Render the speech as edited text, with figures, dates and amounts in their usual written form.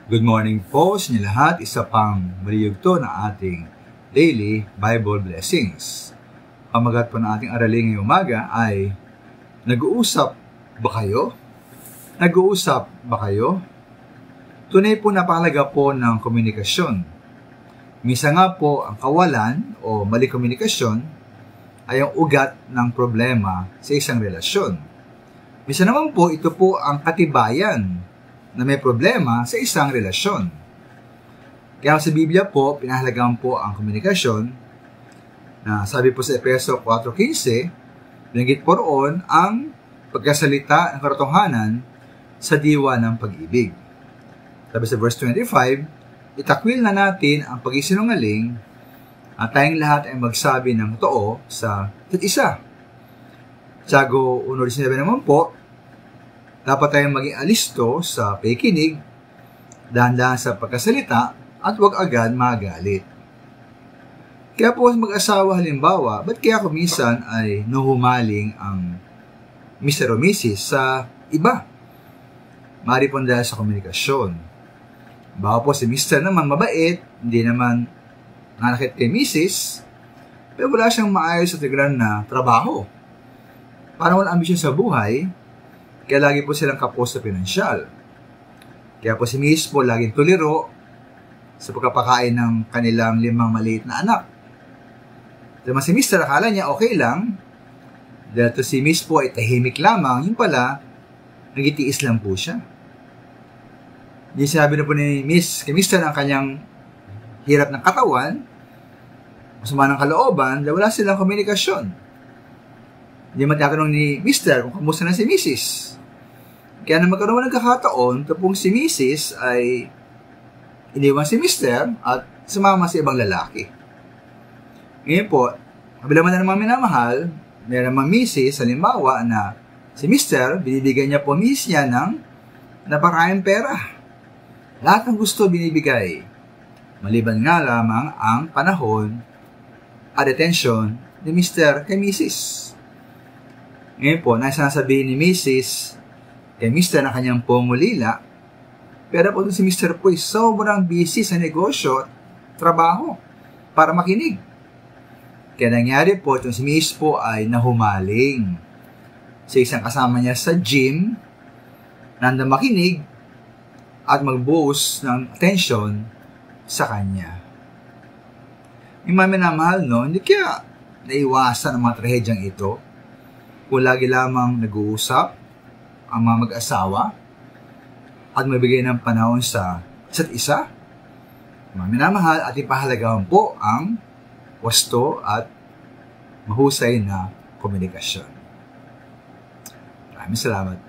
Good morning po sa inyo lahat. Isa pang maliyugto na ating Daily Bible Blessings. Pamagat po ng ating aralin ngayong umaga ay, nag-uusap ba kayo? Nag-uusap ba kayo? Tunay po napakalaga po ng komunikasyon. Minsan nga po ang kawalan o mali komunikasyon ay ang ugat ng problema sa isang relasyon. Minsan naman po ito po ang katibayan na may problema sa isang relasyon. Kaya sa Biblia po, pinahalagaan po ang komunikasyon na sabi po sa Efeso 4:15, binanggit po roon ang pagkasalita ng katotohanan sa diwa ng pag-ibig. Sabi sa verse 25, itakwil na natin ang pag-isinungaling at tayong lahat ay magsabi ng totoo sa isa't isa. Tiago 1:19 naman po, dapat tayong maging alisto sa pakikinig, dahan-dahan sa pagkasalita, at huwag agad magalit. Kaya po mag-asawa halimbawa, ba't kaya kung minsan ay nahumaling ang Mr. o Mrs. sa iba? Mari po dahil sa komunikasyon. Baka po si Mr. naman mabait, hindi naman nanakit kay Mrs., pero wala siyang maayos at tigran na trabaho. Parang walang ambisyon sa buhay, kaya lagi po silang kapos sa pinansyal. Kaya po si Miss po laging tuliro sa pagkapakain ng kanilang 5 maliit na anak. Diba si Mr. akala niya okay lang, dahil to si Miss po ay tahimik lamang, yung pala, nagitiis lang po siya. Yung sinabi na po ni Miss, kay Mr. ang kanyang hirap ng katawan, masama ng kalooban, dahil wala silang komunikasyon. Hindi matatanong ni Mr. kung kamusta na si Mrs. Kaya na magkaroon ng kakataon, tapong si Mrs. ay iniwan si Mr. at sumama sa ibang lalaki. Ngayon po, kabila man na naman minamahal, meron naman Mrs. halimbawa na si Mr. binibigyan niya po Mrs. niya ng napakaraming pera. Lahat ng gusto binibigay. Maliban nga lamang ang panahon at atensyon ni Mr. kay Mrs. Ngayon po, nasasabihin ni Mrs. kay Mr. na kanyang pungulila, pero po si Mr. po ay sobrang busy sa negosyo at trabaho para makinig. Kaya nangyari po, itong si Mrs. po ay nahumaling sa isang kasama niya sa gym, nanda makinig at mag-boost ng attention sa kanya. Yung mga minamahal, no, hindi kaya naiwasan ang mga trahedyang ito kung lagi lamang nag-uusap ang mga mag-asawa at magbigay ng panahon sa isa't isa. Mga minamahal, at ipahalagahan po ang wasto at mahusay na komunikasyon. Maraming salamat.